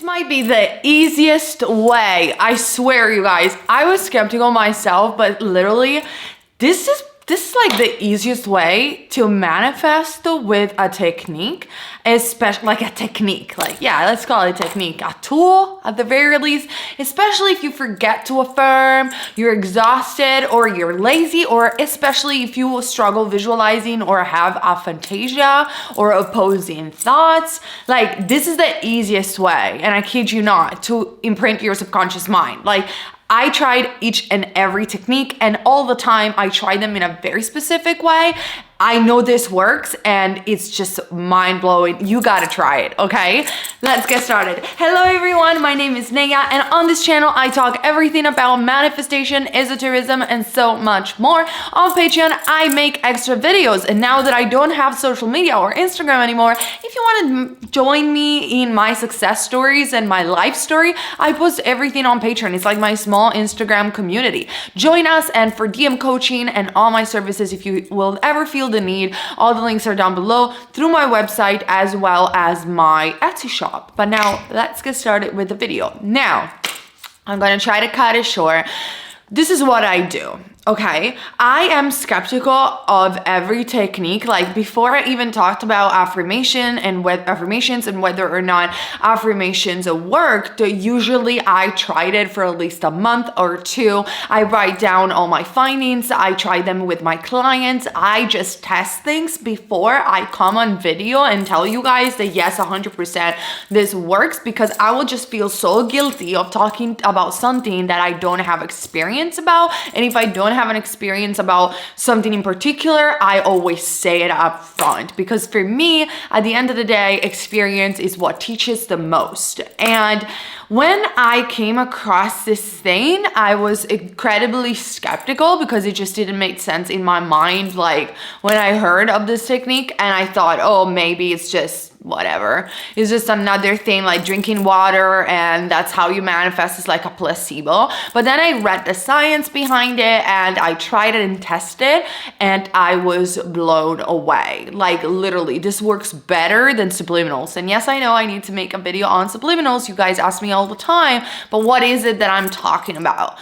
This might be the easiest way. I swear, you guys, I was skeptical myself, but literally this is like the easiest way to manifest with a technique, especially like a technique, like, yeah, let's call it a technique, a tool at the very least, especially if you forget to affirm, you're exhausted or you're lazy, or especially if you struggle visualizing or have aphantasia or opposing thoughts. Like, this is the easiest way, and I kid you not, to imprint your subconscious mind. Like, I tried each and every technique, and all the time I try them in a very specific way. I know this works, and it's just mind-blowing. You gotta try it, okay? Let's get started. Hello everyone, my name is Neyah, and on this channel I talk everything about manifestation, esotericism, and so much more. On Patreon, I make extra videos, and now that I don't have social media or Instagram anymore, if you want to join me in my success stories and my life story, I post everything on Patreon. It's like my small Instagram community. Join us, and for DM coaching and all my services, if you will ever feel the need, all the links are down below through my website as well as my Etsy shop. But now let's get started with the video. Now, I'm gonna try to cut it short. This is what I do. Okay, I am skeptical of every technique. Like, before I even talked about affirmations and whether or not affirmations worked, usually I tried it for at least a month or two. I write down all my findings. I try them with my clients. I just test things before I come on video and tell you guys that yes, 100% this works, because I will just feel so guilty of talking about something that I don't have experience about. And if I don't have an experience about something in particular, I always say it up front, because for me, at the end of the day, experience is what teaches the most. And when I came across this thing, I was incredibly skeptical because it just didn't make sense in my mind. Like, when I heard of this technique, and I thought, oh, maybe it's just whatever. It's just another thing like drinking water, and that's how you manifest. It's like a placebo. But then I read the science behind it, and I tried it and tested, and I was blown away. Like, literally, this works better than subliminals. And yes, I know I need to make a video on subliminals. You guys ask me all the time, but what is it that I'm talking about?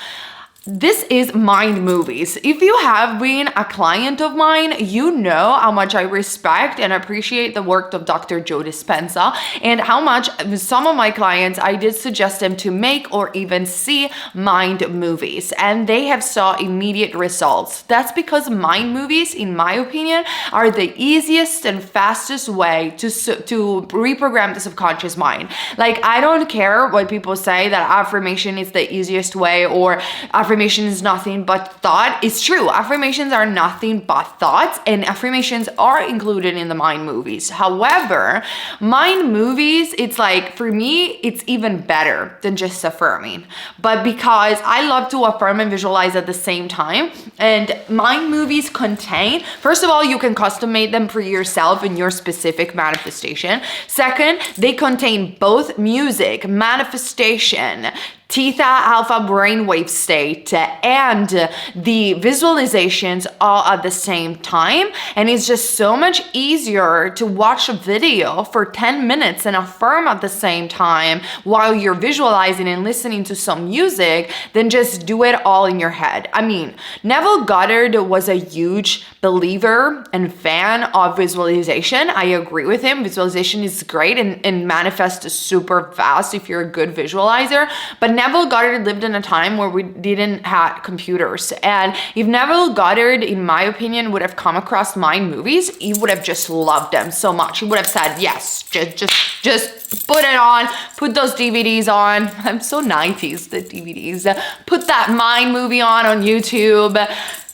This is mind movies. If you have been a client of mine, you know how much I respect and appreciate the work of Dr. Joe Dispenza, and how much with some of my clients, I did suggest them to make or even see mind movies, and they have saw immediate results. That's because mind movies, in my opinion, are the easiest and fastest way to reprogram the subconscious mind. Like, I don't care what people say that affirmation is the easiest way, or affirmation is nothing but thought. It's true. Affirmations are nothing but thoughts, and affirmations are included in the mind movies. However, mind movies, it's like, for me, it's even better than just affirming. But because I love to affirm and visualize at the same time, and mind movies contain, first of all, you can custom make them for yourself in your specific manifestation. Second, they contain both music, manifestation, theta alpha brainwave state, and the visualizations all at the same time. And it's just so much easier to watch a video for 10 minutes and affirm at the same time while you're visualizing and listening to some music than just do it all in your head. I mean, Neville Goddard was a huge believer and fan of visualization. I agree with him. Visualization is great and manifests super fast if you're a good visualizer. But Neville Goddard lived in a time where we didn't have computers. And if Neville Goddard, in my opinion, would have come across mind movies, he would have just loved them so much. He would have said, yes, just put it on, put those DVDs on. I'm so 90s, the DVDs. Put that mind movie on YouTube.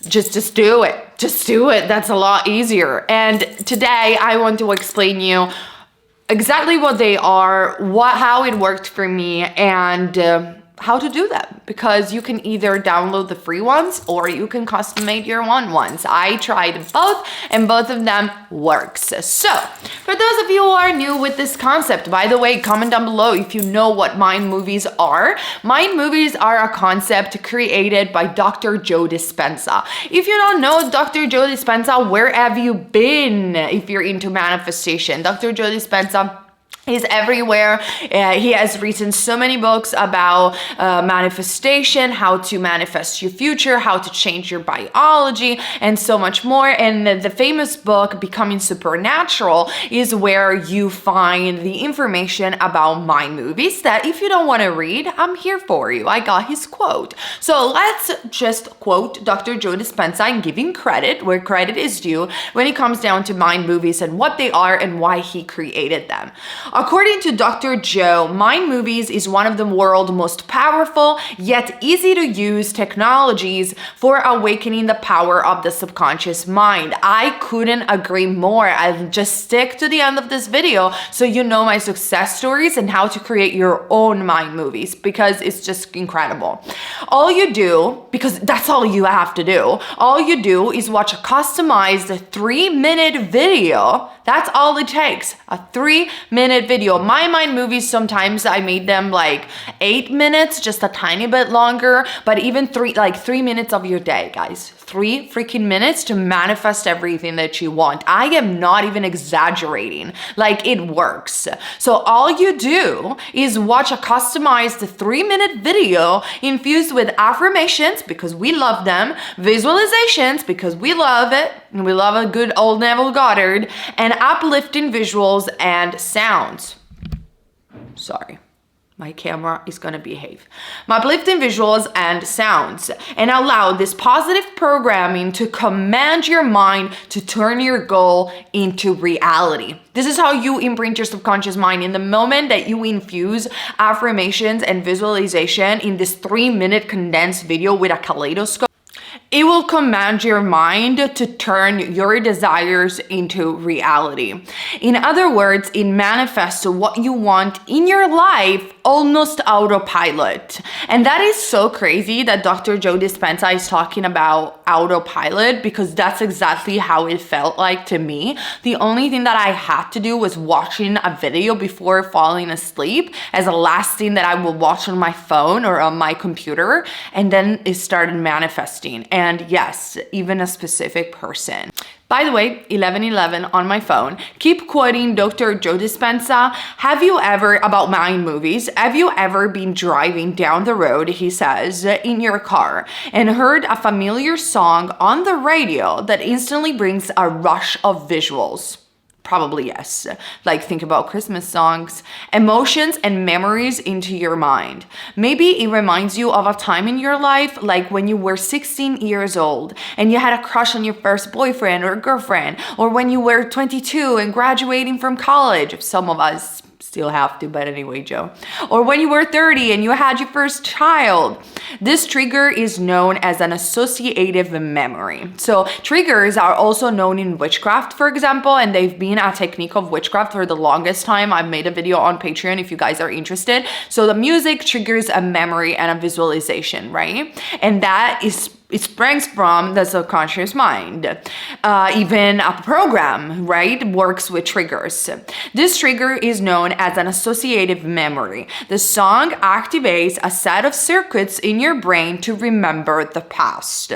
Just do it. Just do it. That's a lot easier. And today I want to explain you exactly what they are, how it worked for me, and how to do that, because you can either download the free ones or you can custom make your own ones. I tried both, and both of them works. So for those of you who are new with this concept, by the way, comment down below if you know what mind movies are. Mind movies are a concept created by Dr. Joe Dispenza. If you don't know Dr. Joe Dispenza, where have you been if you're into manifestation? Dr. Joe Dispenza He's everywhere. He has written so many books about manifestation, how to manifest your future, how to change your biology, and so much more. And the famous book, Becoming Supernatural, is where you find the information about mind movies that if you don't want to read, I'm here for you. I got his quote. So let's just quote Dr. Joe Dispenza and giving credit where credit is due when it comes down to mind movies and what they are and why he created them. According to Dr. Joe, mind movies is one of the world's most powerful yet easy to use technologies for awakening the power of the subconscious mind. I couldn't agree more. I'll just stick to the end of this video so you know my success stories and how to create your own mind movies, because it's just incredible. All you do, because that's all you have to do, all you do is watch a customized 3-minute video. That's all it takes, a 3-minute video. My mind movies, sometimes I made them like 8 minutes, just a tiny bit longer, but even 3 minutes of your day, guys. 3 freaking minutes to manifest everything that you want. I am not even exaggerating. Like, it works. So all you do is watch a customized 3-minute video infused with affirmations, because we love them, visualizations, because we love it, and we love a good old Neville Goddard, and uplifting visuals and sounds. Sorry. My camera is gonna behave. Uplifting visuals and sounds, and allow this positive programming to command your mind to turn your goal into reality. This is how you imprint your subconscious mind. In the moment that you infuse affirmations and visualization in this 3-minute condensed video with a kaleidoscope, it will command your mind to turn your desires into reality. In other words, it manifests what you want in your life almost autopilot. And that is so crazy that Dr. Joe Dispenza is talking about autopilot, because that's exactly how it felt like to me. The only thing that I had to do was watching a video before falling asleep as a last thing that I would watch on my phone or on my computer, and then it started manifesting. And yes, even a specific person. By the way, 1111 on my phone. Keep quoting Dr. Joe Dispenza. Have you ever, about mind movies, have you ever been driving down the road, he says, in your car, and heard a familiar song on the radio that instantly brings a rush of visuals? Probably yes. Like, think about Christmas songs, emotions and memories into your mind. Maybe it reminds you of a time in your life, like when you were 16 years old and you had a crush on your first boyfriend or girlfriend, or when you were 22 and graduating from college. Some of us still have to, but anyway, Joe. Or when you were 30 and you had your first child. This trigger is known as an associative memory. So triggers are also known in witchcraft, for example, and they've been a technique of witchcraft for the longest time. I've made a video on Patreon if you guys are interested. So the music triggers a memory and a visualization, right? And that is, it springs from the subconscious mind. Even a program, right, works with triggers. This trigger is known as an associative memory. The song activates a set of circuits in your brain to remember the past.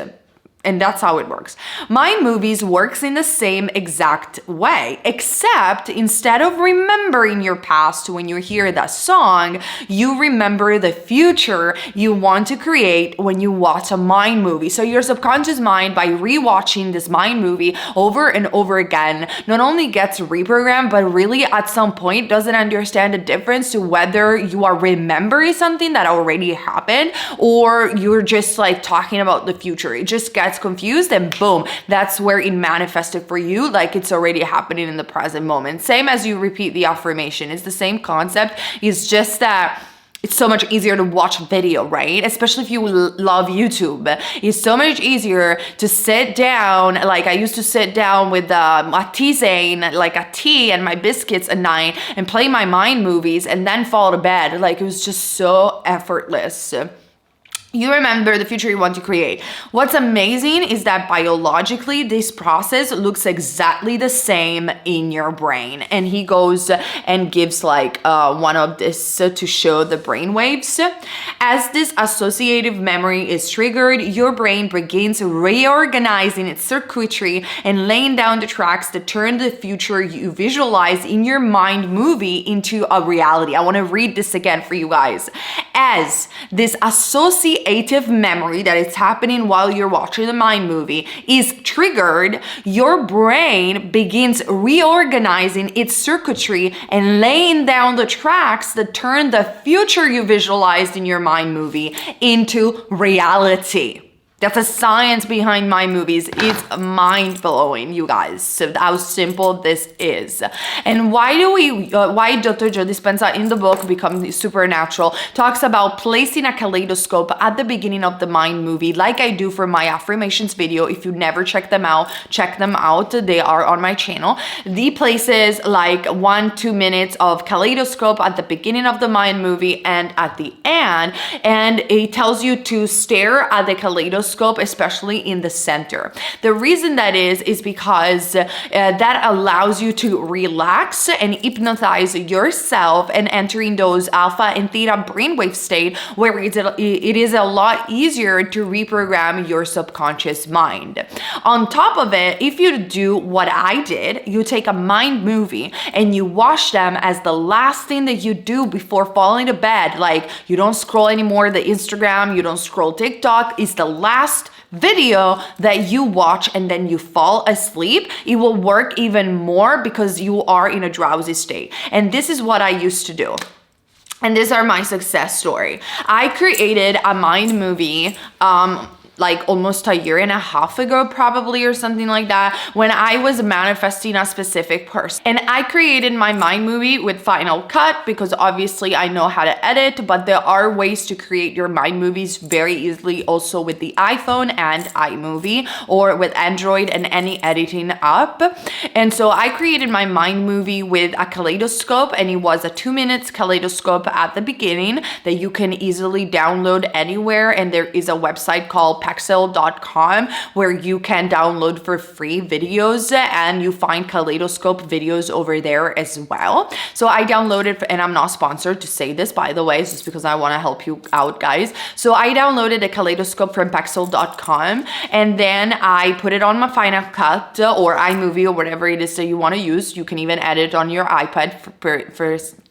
And that's how it works. Mind movies works in the same exact way, except instead of remembering your past when you hear that song, you remember the future you want to create when you watch a mind movie. So your subconscious mind, by rewatching this mind movie over and over again, not only gets reprogrammed, but really at some point doesn't understand the difference to whether you are remembering something that already happened or you're just like talking about the future. It just gets confused, and boom, that's where it manifested for you, like it's already happening in the present moment. Same as you repeat the affirmation. It's the same concept. It's just that it's so much easier to watch video, right? Especially if you love YouTube. It's so much easier to sit down, like I used to sit down with a tisane, like a tea and my biscuits at night and play my mind movies and then fall to bed. Like, it was just so effortless. You remember the future you want to create. What's amazing is that biologically, this process looks exactly the same in your brain. And he goes and gives like one of this to show the brain waves. As this associative memory is triggered, your brain begins reorganizing its circuitry and laying down the tracks that turn the future you visualize in your mind movie into a reality. I want to read this again for you guys. As this associative memory that is happening while you're watching the mind movie is triggered, your brain begins reorganizing its circuitry and laying down the tracks that turn the future you visualized in your mind movie into reality. That's the science behind my movies. It's mind-blowing, you guys. So how simple this is. And why Dr. Joe Dispenza in the book Become Supernatural talks about placing a kaleidoscope at the beginning of the mind movie, like I do for my affirmations video. If you never check them out, check them out. They are on my channel. The places like 1-2 minutes of kaleidoscope at the beginning of the mind movie and at the end. And it tells you to stare at the kaleidoscope, especially in the center. The reason that is because that allows you to relax and hypnotize yourself and entering those alpha and theta brainwave state where it is a lot easier to reprogram your subconscious mind. On top of it, if you do what I did, you take a mind movie and you watch them as the last thing that you do before falling to bed. Like, you don't scroll anymore the Instagram, you don't scroll TikTok. It's the last video that you watch and then you fall asleep. It will work even more because you are in a drowsy state. And this is what I used to do. And these are my success story. I created a mind movie like almost a year and a half ago, probably, or something like that, when I was manifesting a specific person. And I created my mind movie with Final Cut because obviously I know how to edit, but there are ways to create your mind movies very easily also with the iPhone and iMovie, or with Android and any editing app. And so I created my mind movie with a kaleidoscope, and it was a 2 minutes kaleidoscope at the beginning that you can easily download anywhere. And there is a website called Pexel.com where you can download for free videos, and you find kaleidoscope videos over there as well. So I downloaded, and I'm not sponsored to say this, by the way, it's just because I want to help you out, guys. So I downloaded a kaleidoscope from Pexel.com, and then I put it on my Final Cut or iMovie or whatever it is that you want to use. You can even edit on your iPad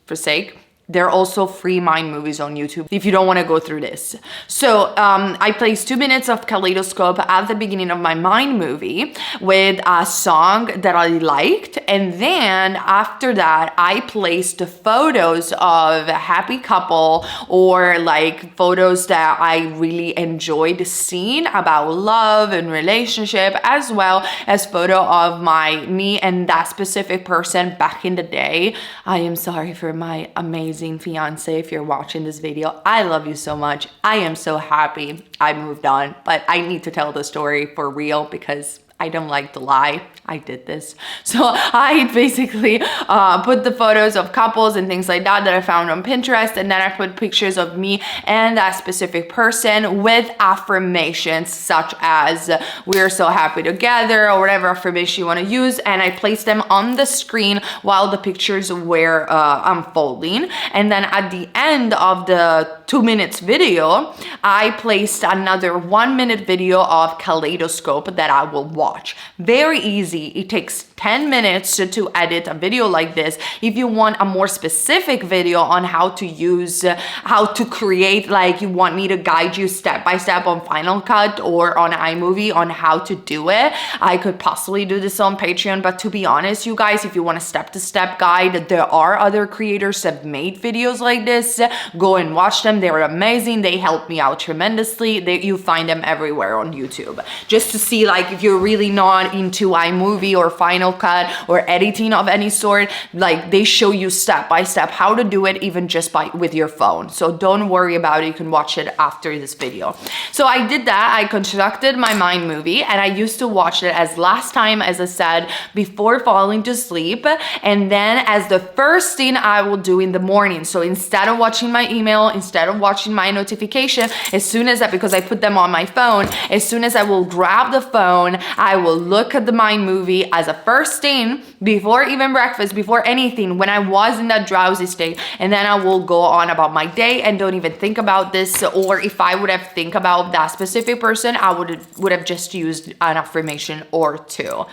for sake. There are also free mind movies on YouTube if you don't want to go through this. So I placed 2 minutes of kaleidoscope at the beginning of my mind movie with a song that I liked. And then after that, I placed photos of a happy couple or like photos that I really enjoyed seeing about love and relationship, as well as photo of me and that specific person back in the day. I am sorry for my amazing fiance if you're watching this video. I love you so much. I am so happy I moved on, but I need to tell the story for real because I don't like to lie. I did this. So I basically put the photos of couples and things like that I found on Pinterest, and then I put pictures of me and that specific person with affirmations such as we're so happy together or whatever affirmation you want to use, and I placed them on the screen while the pictures were unfolding. And then at the end of the 2 minutes video, I placed another 1 minute video of kaleidoscope that I will watch. Very easy. It takes 10 minutes to edit a video like this. If you want a more specific video on how to create, like you want me to guide you step by step on Final Cut or on iMovie on how to do it, I could possibly do this on Patreon. But to be honest, you guys, if you want a step-to-step guide, there are other creators that have made videos like this. Go and watch them. They're amazing. They help me out tremendously. You find them everywhere on YouTube. Just to see like if you're really really not into iMovie or Final Cut or editing of any sort, like they show you step by step how to do it, even just with your phone. So don't worry about it. You can watch it after this video. So I did that. I constructed my mind movie, and I used to watch it as last time, as I said, before falling to sleep, and then as the first thing I will do in the morning. So instead of watching my email, instead of watching my notification, as soon as because I put them on my phone, as soon as I will grab the phone, I will look at the mind movie as a first thing before even breakfast, before anything, when I was in that drowsy state, and then I will go on about my day and don't even think about this. Or if I would have think about that specific person, I would have just used an affirmation or two.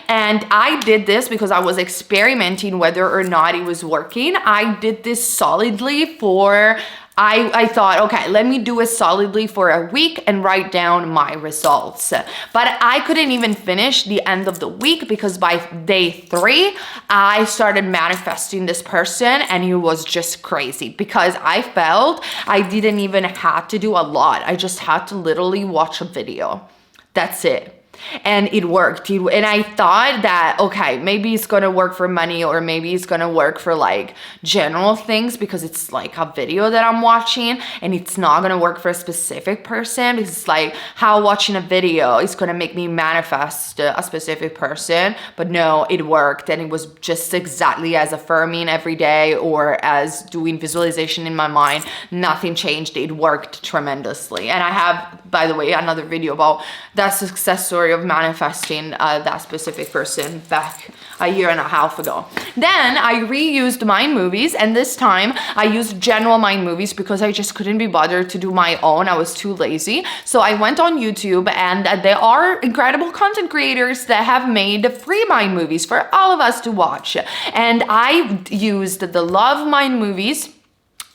And I did this because I was experimenting whether or not it was working. I did this solidly for I thought, okay, let me do it solidly for a week and write down my results. But I couldn't even finish the end of the week because by day 3, I started manifesting this person, and it was just crazy because I felt I didn't even have to do a lot. I just had to literally watch a video. That's it. And it worked. And I thought that, okay, maybe it's gonna work for money, or maybe it's gonna work for like general things because it's like a video that I'm watching, and it's not gonna work for a specific person because it's like how watching a video is gonna make me manifest a specific person. But no, it worked, and it was just exactly as affirming every day or as doing visualization in my mind. Nothing changed. It worked tremendously. And I have, by the way, another video about that success story of manifesting that specific person back a year and a half ago. Then I reused mind movies, and this time I used general mind movies because I just couldn't be bothered to do my own. I was too lazy. So I went on YouTube, and there are incredible content creators that have made free mind movies for all of us to watch. And I used the love mind movies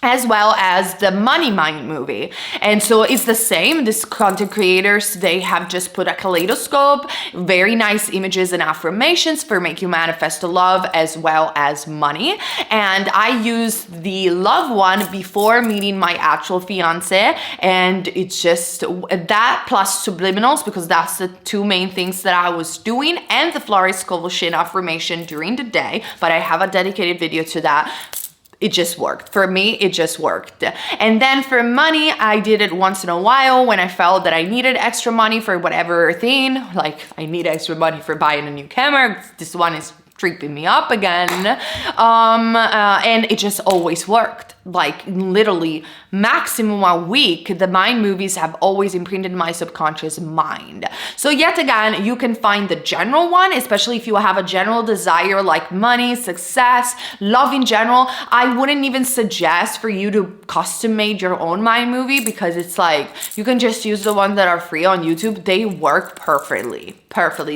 as well as the money mind movie. And so it's the same. These content creators, they have just put a kaleidoscope, very nice images and affirmations for make you manifest love as well as money. And I used the love one before meeting my actual fiance, and it's just that plus subliminals, because that's the two main things that I was doing, and the Florist Covolution affirmation during the day. But I have a dedicated video to that. It just worked. For me, it just worked. And then for money, I did it once in a while when I felt that I needed extra money for whatever thing. Like I need extra money for buying a new camera. This one is tripping me up again. And it just always worked. Like literally maximum a week, the mind movies have always imprinted my subconscious mind. So yet again, you can find the general one, especially if you have a general desire like money, success, love in general. I wouldn't even suggest for you to custom made your own mind movie, because it's like you can just use the ones that are free on YouTube. They work perfectly.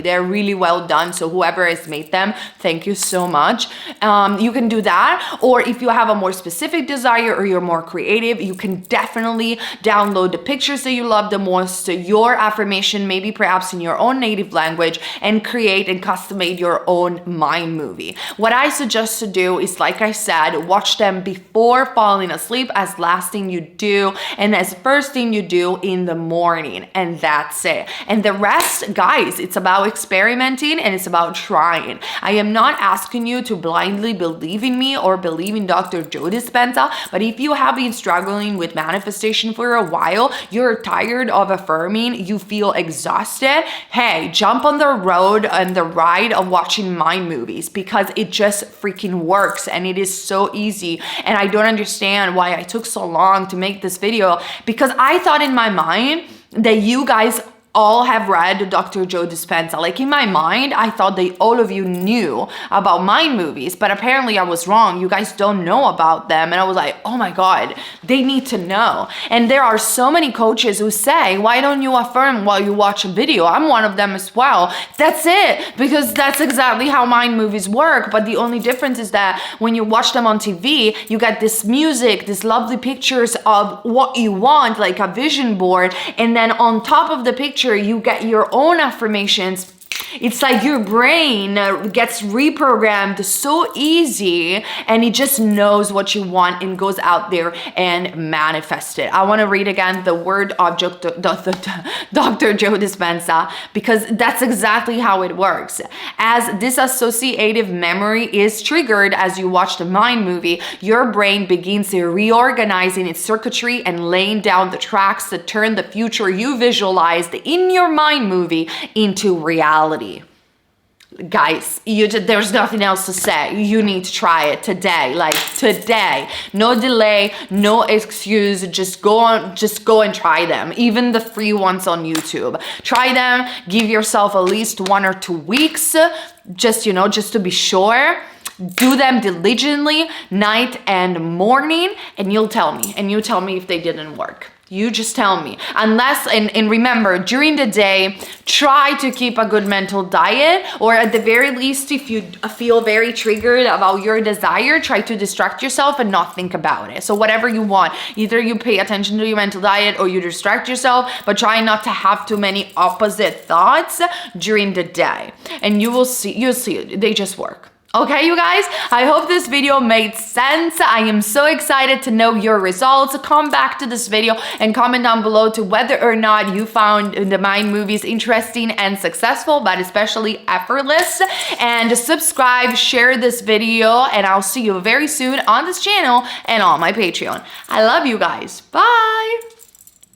They're really well done. So whoever has made them, thank you so much. You can do that. Or if you have a more specific desire or you're more creative, you can definitely download the pictures that you love the most, your affirmation, maybe perhaps in your own native language, and create and custom made your own mind movie. What I suggest to do is, like I said, watch them before falling asleep as last thing you do and as first thing you do in the morning, and that's it. And the rest, guys, it's about experimenting and it's about trying. I am not asking you to blindly believe in me or believe in Dr. Joe Dispenza, but if you have been struggling with manifestation for a while, you're tired of affirming, you feel exhausted, hey, jump on the road and the ride of watching mind movies, because it just freaking works and it is so easy. And I don't understand why I took so long to make this video, because I thought in my mind that you guys all have read Dr. Joe Dispenza. Like in my mind, I thought that all of you knew about mind movies, but apparently I was wrong. You guys don't know about them. And I was like, oh my God, they need to know. And there are so many coaches who say, why don't you affirm while you watch a video? I'm one of them as well. That's it, because that's exactly how mind movies work. But the only difference is that when you watch them on TV, you get this music, these lovely pictures of what you want, like a vision board. And then on top of the picture, you get your own affirmations It's like your brain gets reprogrammed so easy, and it just knows what you want and goes out there and manifests it. I want to read again the word object, Dr. Joe Dispenza, because that's exactly how it works. As disassociative memory is triggered as you watch the mind movie, your brain begins reorganizing its circuitry and laying down the tracks to turn the future you visualized in your mind movie into reality. Guys, there's nothing else to say. You need to try it today, like today. No delay, no excuse. Just go and try them. Even the free ones on YouTube. Try them. Give yourself at least 1 or 2 weeks, just to be sure. Do them diligently, night and morning, and you'll tell me. And you tell me if they didn't work. You just tell me. Unless, and remember, during the day, try to keep a good mental diet, or at the very least, if you feel very triggered about your desire, try to distract yourself and not think about it. So whatever you want, either you pay attention to your mental diet or you distract yourself, but try not to have too many opposite thoughts during the day. And you'll see, they just work. Okay, you guys, I hope this video made sense. I am so excited to know your results. Come back to this video and comment down below to whether or not you found the mind movies interesting and successful, but especially effortless. And subscribe, share this video, and I'll see you very soon on this channel and on my Patreon. I love you guys. Bye.